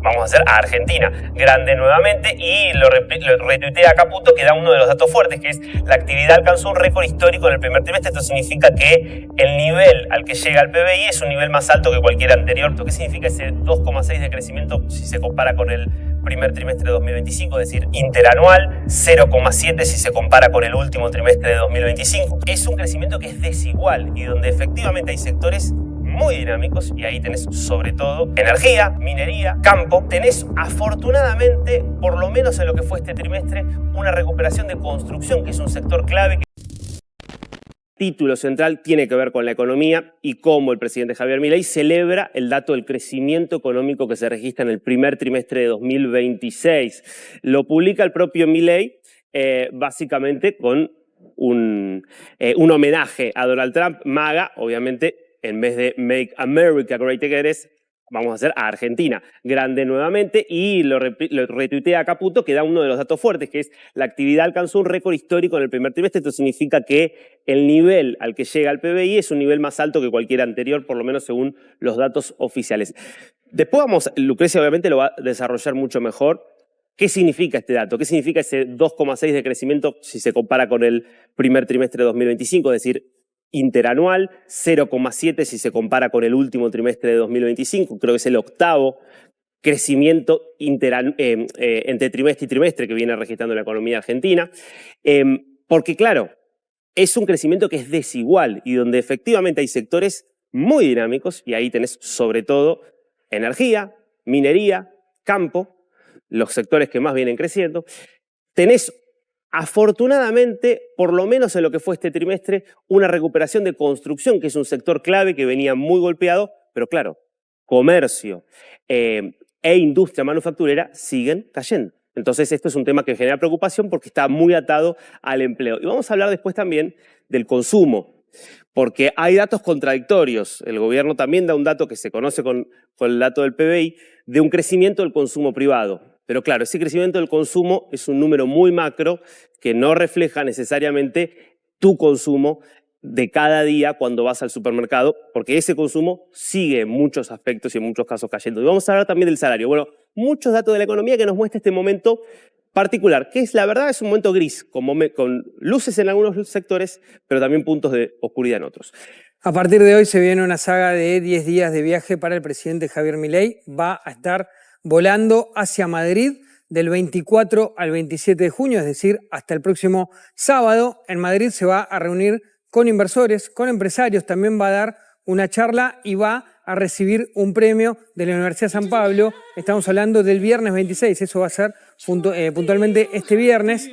vamos a hacer a Argentina grande nuevamente, y lo retuitea Caputo, que da uno de los datos fuertes, que es la actividad alcanzó un récord histórico en el primer trimestre. Esto significa que el nivel al que llega el PBI es un nivel más alto que cualquier anterior. ¿Qué significa ese 2,6 de crecimiento si se compara con el primer trimestre de 2025? Es decir, interanual, 0,7 si se compara con el último trimestre de 2025. Es un crecimiento que es desigual y donde efectivamente hay sectores muy dinámicos, y ahí tenés sobre todo energía, minería, campo. Tenés afortunadamente, por lo menos en lo que fue este trimestre, una recuperación de construcción, que es un sector clave. Título central tiene que ver con la economía y cómo el presidente Javier Milei celebra el dato del crecimiento económico que se registra en el primer trimestre de 2026. Lo publica el propio Milei básicamente con un homenaje a Donald Trump, MAGA, obviamente. En vez de Make America Great Again, vamos a hacer a Argentina grande nuevamente, y lo retuitea Caputo, que da uno de los datos fuertes, que es la actividad alcanzó un récord histórico en el primer trimestre. Esto significa que el nivel al que llega el PBI es un nivel más alto que cualquier anterior, por lo menos según los datos oficiales. Después Lucrecia obviamente lo va a desarrollar mucho mejor. ¿Qué significa este dato? ¿Qué significa ese 2,6 de crecimiento si se compara con el primer trimestre de 2025? Es decir, interanual, 0,7 si se compara con el último trimestre de 2025. Creo que es el octavo crecimiento entre trimestre y trimestre que viene registrando la economía argentina. Porque claro, es un crecimiento que es desigual y donde efectivamente hay sectores muy dinámicos, y ahí tenés sobre todo energía, minería, campo, los sectores que más vienen creciendo. Tenés afortunadamente, por lo menos en lo que fue este trimestre, una recuperación de construcción, que es un sector clave que venía muy golpeado, pero claro, comercio e industria manufacturera siguen cayendo. Entonces esto es un tema que genera preocupación porque está muy atado al empleo. Y vamos a hablar después también del consumo, porque hay datos contradictorios. El gobierno también da un dato que se conoce con el dato del PBI, de un crecimiento del consumo privado. Pero claro, ese crecimiento del consumo es un número muy macro que no refleja necesariamente tu consumo de cada día cuando vas al supermercado, porque ese consumo sigue en muchos aspectos y en muchos casos cayendo. Y vamos a hablar también del salario. Bueno, muchos datos de la economía que nos muestra este momento particular, que es, la verdad, es un momento gris, con luces en algunos sectores, pero también puntos de oscuridad en otros. A partir de hoy se viene una saga de 10 días de viaje para el presidente Javier Milei. Va a estar volando hacia Madrid del 24 al 27 de junio, es decir, hasta el próximo sábado. En Madrid se va a reunir con inversores, con empresarios, también va a dar una charla y va a recibir un premio de la Universidad de San Pablo. Estamos hablando del viernes 26, eso va a ser puntualmente este viernes.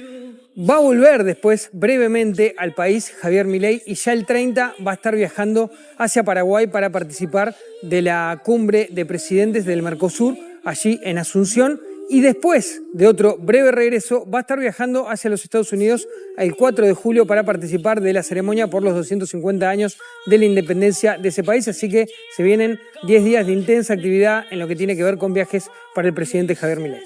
Va a volver después brevemente al país Javier Milei, y ya el 30 va a estar viajando hacia Paraguay para participar de la cumbre de presidentes del Mercosur, allí en Asunción, y después de otro breve regreso va a estar viajando hacia los Estados Unidos el 4 de julio para participar de la ceremonia por los 250 años de la independencia de ese país. Así que se vienen 10 días de intensa actividad en lo que tiene que ver con viajes para el presidente Javier Milei.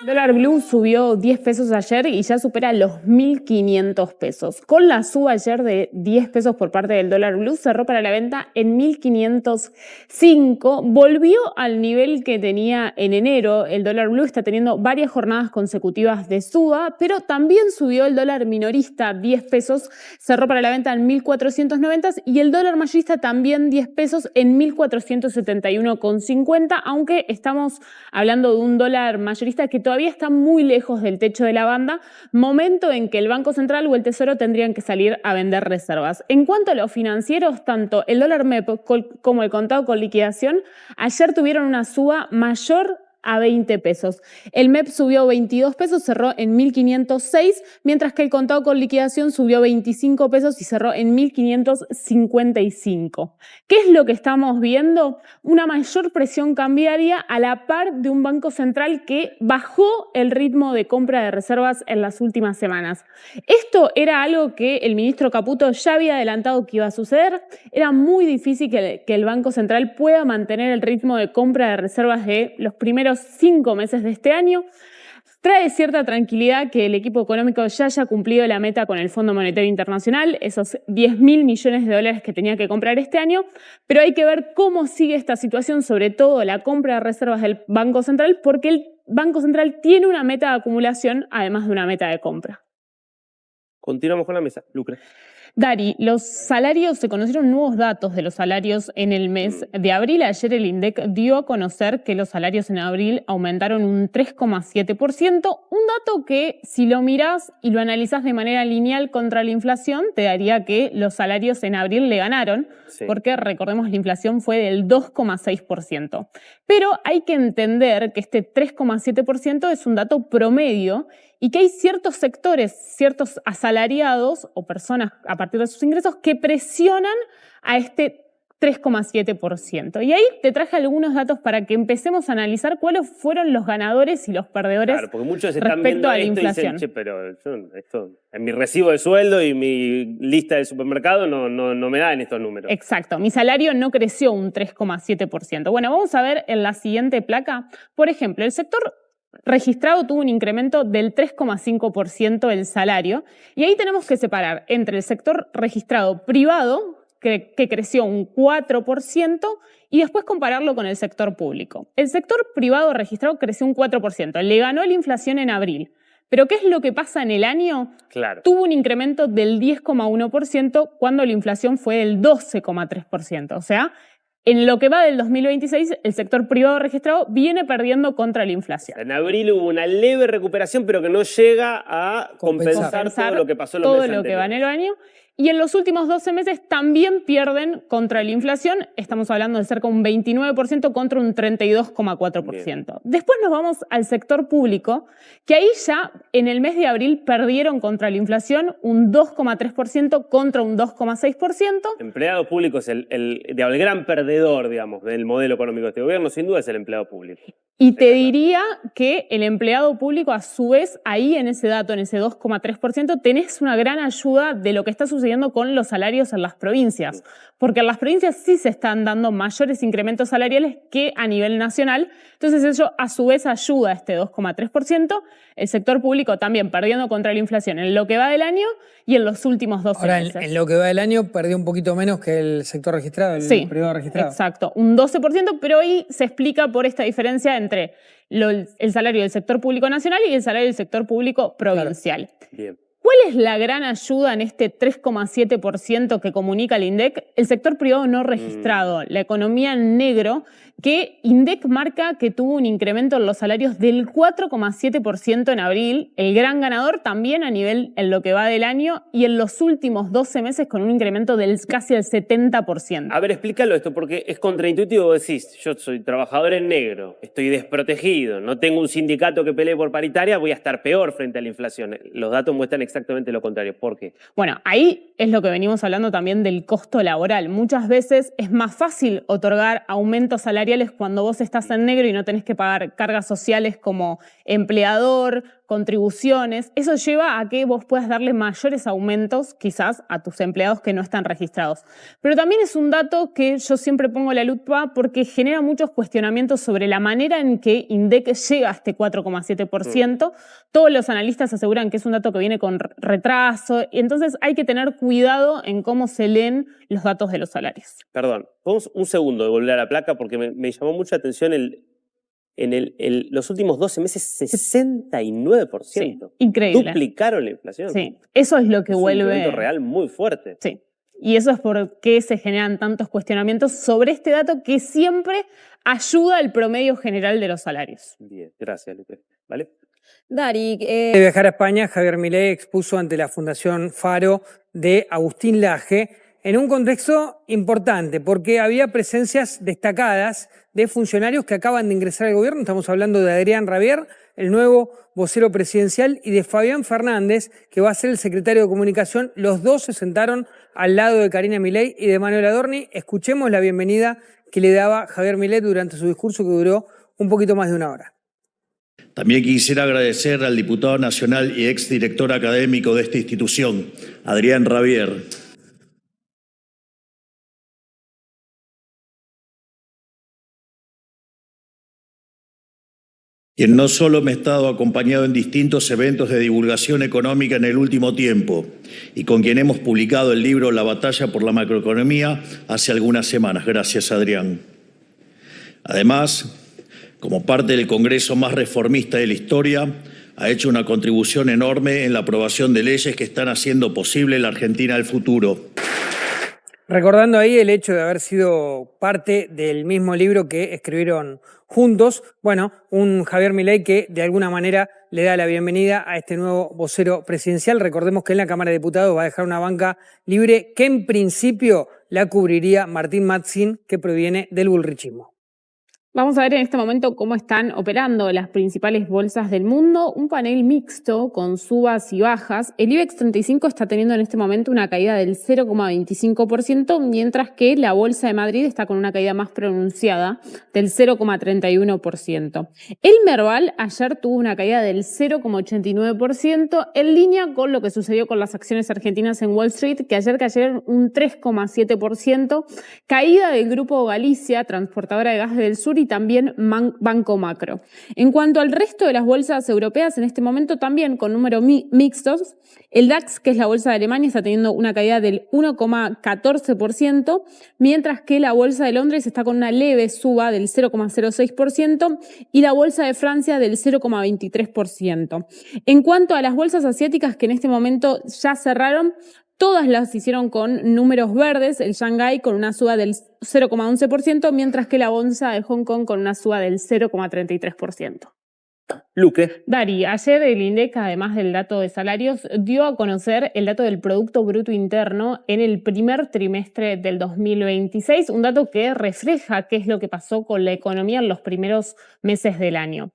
Dólar blue subió 10 pesos ayer y ya supera los 1.500 pesos. Con la suba ayer de 10 pesos por parte del dólar blue, cerró para la venta en 1.505. Volvió al nivel que tenía en enero. El dólar blue está teniendo varias jornadas consecutivas de suba, pero también subió el dólar minorista 10 pesos, cerró para la venta en 1.490, y el dólar mayorista también 10 pesos en 1.471,50, aunque estamos hablando de un dólar mayorista que todavía está muy lejos del techo de la banda, momento en que el Banco Central o el Tesoro tendrían que salir a vender reservas. En cuanto a los financieros, tanto el dólar MEP como el contado con liquidación ayer tuvieron una suba mayor a 20 pesos. El MEP subió 22 pesos, cerró en 1.506, mientras que el contado con liquidación subió 25 pesos y cerró en 1.555. ¿Qué es lo que estamos viendo? Una mayor presión cambiaria a la par de un Banco Central que bajó el ritmo de compra de reservas en las últimas semanas. Esto era algo que el ministro Caputo ya había adelantado que iba a suceder. Era muy difícil que el Banco Central pueda mantener el ritmo de compra de reservas de los primeros 5 meses de este año. Trae cierta tranquilidad que el equipo económico ya haya cumplido la meta con el Fondo Monetario Internacional, esos 10.000 millones de dólares que tenía que comprar este año, pero hay que ver cómo sigue esta situación, sobre todo la compra de reservas del Banco Central, porque el Banco Central tiene una meta de acumulación, además de una meta de compra. Continuamos con la mesa. Lucre. Dari, los salarios, se conocieron nuevos datos de los salarios en el mes de abril. Ayer el INDEC dio a conocer que los salarios en abril aumentaron un 3,7%, un dato que si lo mirás y lo analizás de manera lineal contra la inflación, te daría que los salarios en abril le ganaron, Sí. porque recordemos la inflación fue del 2,6%. Pero hay que entender que este 3,7% es un dato promedio y que hay ciertos sectores, ciertos asalariados o personas a partir de sus ingresos que presionan a este 3,7%. Y ahí te traje algunos datos para que empecemos a analizar cuáles fueron los ganadores y los perdedores Claro, porque muchos están respecto viendo a la esto y inflación. dicen, che, pero esto en mi recibo de sueldo y mi lista de supermercado no me dan estos números. Exacto, mi salario no creció un 3,7%. Bueno, vamos a ver en la siguiente placa, por ejemplo, el sector registrado tuvo un incremento del 3,5% del salario y ahí tenemos que separar entre el sector registrado privado, que creció un 4%, y después compararlo con el sector público. El sector privado registrado creció un 4%, le ganó la inflación en abril. Pero ¿qué es lo que pasa en el año? Claro. Tuvo un incremento del 10,1% cuando la inflación fue del 12,3%. O sea, en lo que va del 2026, el sector privado registrado viene perdiendo contra la inflación. En abril hubo una leve recuperación, pero que no llega a compensar todo lo que pasó en los meses todo lo que va en anteriores. el año. Y en los últimos 12 meses también pierden contra la inflación. Estamos hablando de cerca de un 29% contra un 32,4%. Después nos vamos al sector público, que ahí ya en el mes de abril perdieron contra la inflación un 2,3% contra un 2,6%. Empleado público es el gran perdedor, digamos, del modelo económico de este gobierno, sin duda es el empleado público. Y te diría que el empleado público, a su vez, ahí en ese dato, en ese 2,3%, tenés una gran ayuda de lo que está sucediendo con los salarios en las provincias. Porque en las provincias sí se están dando mayores incrementos salariales que a nivel nacional. Entonces eso, a su vez, ayuda a este 2,3%. El sector público también perdiendo contra la inflación en lo que va del año y en los últimos 12 Ahora, meses. en lo que va del año, perdió un poquito menos que el sector registrado, el privado registrado. Exacto, un 12%, pero ahí se explica por esta diferencia entre el salario del sector público nacional y el salario del sector público provincial. Claro. Bien. ¿Cuál es la gran ayuda en este 3,7% que comunica el INDEC? El sector privado no registrado, la economía en negro, que INDEC marca que tuvo un incremento en los salarios del 4,7% en abril, el gran ganador también a nivel en lo que va del año y en los últimos 12 meses con un incremento del casi el 70%. A ver, explícalo esto, porque es contraintuitivo. Vos decís, yo soy trabajador en negro, estoy desprotegido, no tengo un sindicato que pelee por paritaria, voy a estar peor frente a la inflación. Los datos muestran exactamente lo contrario. ¿Por qué? Bueno, ahí es lo que venimos hablando también del costo laboral. Muchas veces es más fácil otorgar aumentos salariales cuando vos estás en negro y no tenés que pagar cargas sociales como empleador, contribuciones. Eso lleva a que vos puedas darle mayores aumentos quizás a tus empleados que no están registrados. Pero también es un dato que yo siempre pongo la lupa porque genera muchos cuestionamientos sobre la manera en que INDEC llega a este 4,7%. Todos los analistas aseguran que es un dato que viene con retraso y entonces hay que tener cuidado en cómo se leen los datos de los salarios. Perdón, vamos un segundo de volver a la placa porque me llamó mucha atención los últimos 12 meses 69%. Sí, increíble. Duplicaron la inflación. Sí, eso es lo que es vuelve... un incremento real muy fuerte. Sí, y eso es por qué se generan tantos cuestionamientos sobre este dato que siempre ayuda al promedio general de los salarios. Bien, gracias, Lupe. ¿Vale? Dari, De viajar a España, Javier Milei expuso ante la Fundación Faro de Agustín Laje en un contexto importante, porque había presencias destacadas de funcionarios que acaban de ingresar al gobierno. Estamos hablando de Adrián Rabier, el nuevo vocero presidencial, y de Fabián Fernández, que va a ser el secretario de Comunicación. Los dos se sentaron al lado de Karina Milei y de Manuel Adorni. Escuchemos la bienvenida que le daba Javier Milei durante su discurso, que duró un poquito más de una hora. También quisiera agradecer al diputado nacional y exdirector académico de esta institución, Adrián Rabier, quien no solo me ha estado acompañado en distintos eventos de divulgación económica en el último tiempo y con quien hemos publicado el libro La batalla por la macroeconomía hace algunas semanas. Gracias, Adrián. Además, como parte del Congreso más reformista de la historia, ha hecho una contribución enorme en la aprobación de leyes que están haciendo posible la Argentina del futuro. Recordando ahí el hecho de haber sido parte del mismo libro que escribieron juntos, bueno, un Javier Milei que de alguna manera le da la bienvenida a este nuevo vocero presidencial. Recordemos que en la Cámara de Diputados va a dejar una banca libre que en principio la cubriría Martín Matzin, que proviene del bullrichismo. Vamos a ver en este momento cómo están operando las principales bolsas del mundo. Un panel mixto con subas y bajas. El IBEX 35 está teniendo en este momento una caída del 0,25%, mientras que la Bolsa de Madrid está con una caída más pronunciada del 0,31%. El Merval ayer tuvo una caída del 0,89%, en línea con lo que sucedió con las acciones argentinas en Wall Street, que ayer cayeron un 3,7%. Caída del Grupo Galicia, transportadora de gas del sur, y también Banco Macro. En cuanto al resto de las bolsas europeas, en este momento también con números mixtos, el DAX, que es la bolsa de Alemania, está teniendo una caída del 1,14%, mientras que la bolsa de Londres está con una leve suba del 0,06% y la bolsa de Francia del 0,23%. En cuanto a las bolsas asiáticas que en este momento ya cerraron, todas las hicieron con números verdes, el Shanghái con una suba del 0,11%, mientras que la bolsa de Hong Kong con una suba del 0,33%. Luque. Dari, ayer el INDEC, además del dato de salarios, dio a conocer el dato del Producto Bruto Interno en el primer trimestre del 2026, un dato que refleja qué es lo que pasó con la economía en los primeros meses del año.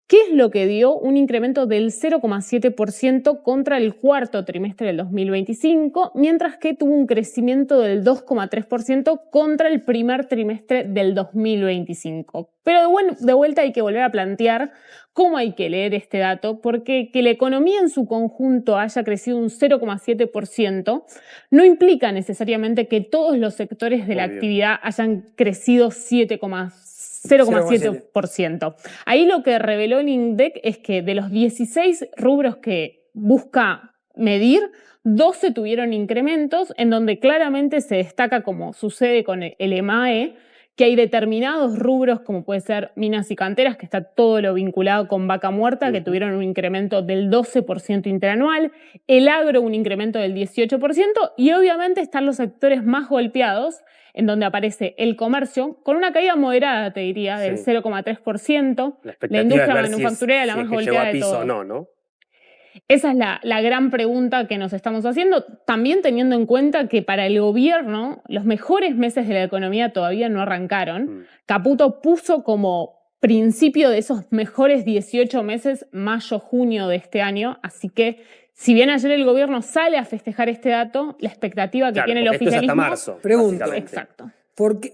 ¿Qué es lo que dio un incremento del 0,7% contra el cuarto trimestre del 2025, mientras que tuvo un crecimiento del 2,3% contra el primer trimestre del 2025? Pero de vuelta hay que volver a plantear cómo hay que leer este dato, porque que la economía en su conjunto haya crecido un 0,7% no implica necesariamente que todos los sectores de la actividad hayan crecido 0,7%. Ahí lo que reveló el INDEC es que de los 16 rubros que busca medir, 12 tuvieron incrementos, en donde claramente se destaca, como sucede con el EMAE, que hay determinados rubros, como puede ser minas y canteras, que está todo lo vinculado con Vaca Muerta, que tuvieron un incremento del 12% interanual, el agro un incremento del 18%, y obviamente están los sectores más golpeados, en donde aparece el comercio, con una caída moderada, te diría, del 0,3%, la industria manufacturera la más golpeada de todo. ¿no? Esa es la gran pregunta que nos estamos haciendo, también teniendo en cuenta que para el gobierno los mejores meses de la economía todavía no arrancaron. Caputo puso como principio de esos mejores 18 meses, mayo, junio de este año, así que si bien ayer el gobierno sale a festejar este dato, la expectativa que tiene el oficialismo... Esto es hasta marzo. Pregunto. Exacto.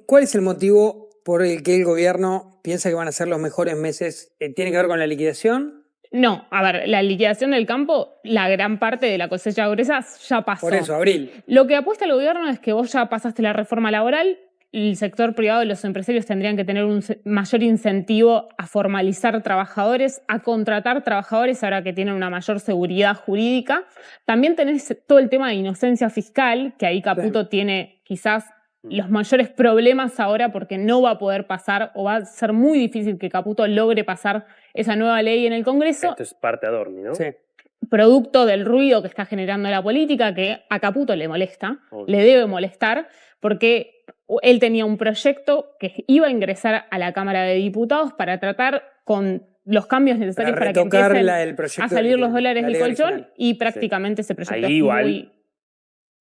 ¿Cuál es el motivo por el que el gobierno piensa que van a ser los mejores meses? ¿Tiene que ver con la liquidación? No, a ver, la liquidación del campo, la gran parte de la cosecha gruesa ya pasó. Por eso, abril. Lo que apuesta el gobierno es que vos ya pasaste la reforma laboral, el sector privado y los empresarios tendrían que tener un mayor incentivo a formalizar trabajadores, a contratar trabajadores ahora que tienen una mayor seguridad jurídica. También tenés todo el tema de inocencia fiscal, que ahí Caputo tiene quizás los mayores problemas ahora porque no va a poder pasar o va a ser muy difícil que Caputo logre pasar esa nueva ley en el Congreso. Esto es parte Adorni, ¿no? Sí. Producto del ruido que está generando la política, que a Caputo le molesta, le debe molestar, porque él tenía un proyecto que iba a ingresar a la Cámara de Diputados para tratar con los cambios necesarios para que empiecen a salir los dólares del colchón, y prácticamente ese proyecto es muy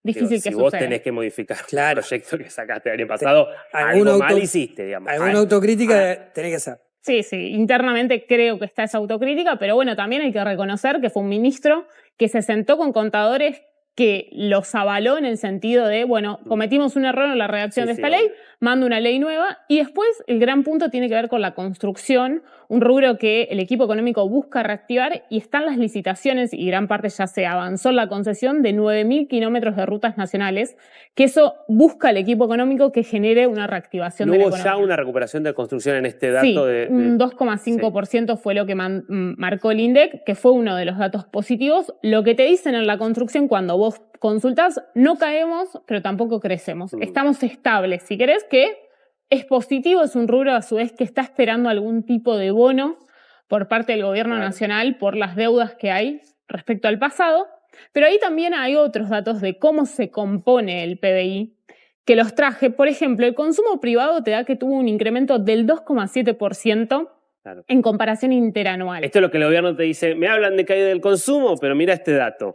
difícil que suceda. Si vos tenés que modificar el proyecto que sacaste el año pasado, algo mal hiciste, digamos. Alguna autocrítica tenés que hacer. Sí, internamente creo que está esa autocrítica, pero bueno, también hay que reconocer que fue un ministro que se sentó con contadores que los avaló en el sentido de, bueno, cometimos un error en la redacción de esta ley, mando una ley nueva, y después el gran punto tiene que ver con la construcción, un rubro que el equipo económico busca reactivar, y están las licitaciones, y gran parte ya se avanzó en la concesión de 9.000 kilómetros de rutas nacionales, que eso busca el equipo económico que genere una reactivación de la economía. ¿No hubo ya una recuperación de construcción en este dato? Sí, un 2,5% fue lo que marcó el INDEC, que fue uno de los datos positivos. Lo que te dicen en la construcción cuando vos consultás, no caemos, pero tampoco crecemos. Estamos estables. Si querés que es positivo, es un rubro a su vez que está esperando algún tipo de bono por parte del gobierno nacional por las deudas que hay respecto al pasado. Pero ahí también hay otros datos de cómo se compone el PBI, que los traje. Por ejemplo, el consumo privado te da que tuvo un incremento del 2,7% en comparación interanual. Esto es lo que el gobierno te dice, me hablan de caída del consumo, pero mira este dato.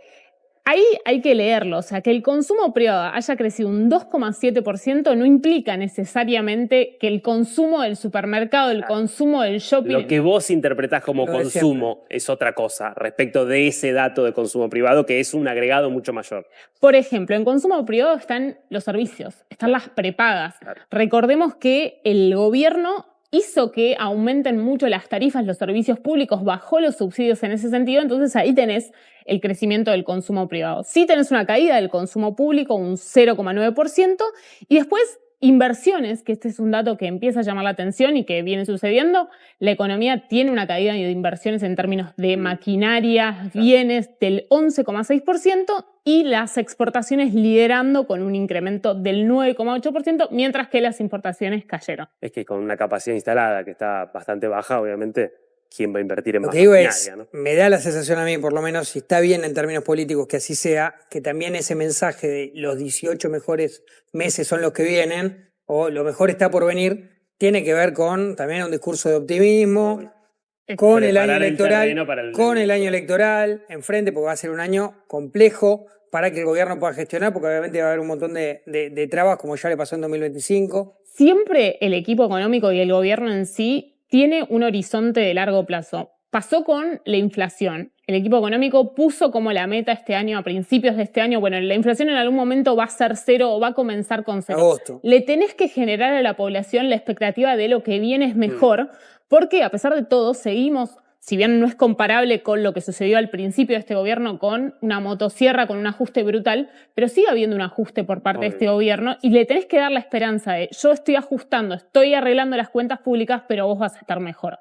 Ahí hay que leerlo, o sea, que el consumo privado haya crecido un 2,7% no implica necesariamente que el consumo del supermercado, el consumo del shopping... Lo que vos interpretás como consumo es otra cosa respecto de ese dato de consumo privado, que es un agregado mucho mayor. Por ejemplo, en consumo privado están los servicios, están las prepagas. Recordemos que el gobierno hizo que aumenten mucho las tarifas, los servicios públicos, bajó los subsidios en ese sentido, entonces ahí tenés el crecimiento del consumo privado. Sí tenés una caída del consumo público, un 0,9%, y después inversiones, que este es un dato que empieza a llamar la atención y que viene sucediendo. La economía tiene una caída de inversiones en términos de maquinaria, bienes del 11,6% y las exportaciones liderando con un incremento del 9,8%, mientras que las importaciones cayeron. Es que con una capacidad instalada que está bastante baja, obviamente, ¿quién va a invertir en más Lo que digo maquinaria, es, ¿no? me da la sensación a mí, por lo menos, si está bien en términos políticos que así sea, que también ese mensaje de los 18 mejores meses son los que vienen, o lo mejor está por venir, tiene que ver con también un discurso de optimismo, con el año electoral, enfrente, porque va a ser un año complejo para que el gobierno pueda gestionar, porque obviamente va a haber un montón de trabas, como ya le pasó en 2025. Siempre el equipo económico y el gobierno en sí tiene un horizonte de largo plazo. Pasó con la inflación. El equipo económico puso como la meta este año, a principios de este año, bueno, la inflación en algún momento va a ser 0 o va a comenzar con 0. Agosto. Le tenés que generar a la población la expectativa de lo que viene es mejor, porque a pesar de todo seguimos, si bien no es comparable con lo que sucedió al principio de este gobierno con una motosierra, con un ajuste brutal, pero sigue habiendo un ajuste por parte de este gobierno y le tenés que dar la esperanza de yo estoy ajustando, estoy arreglando las cuentas públicas, pero vos vas a estar mejor.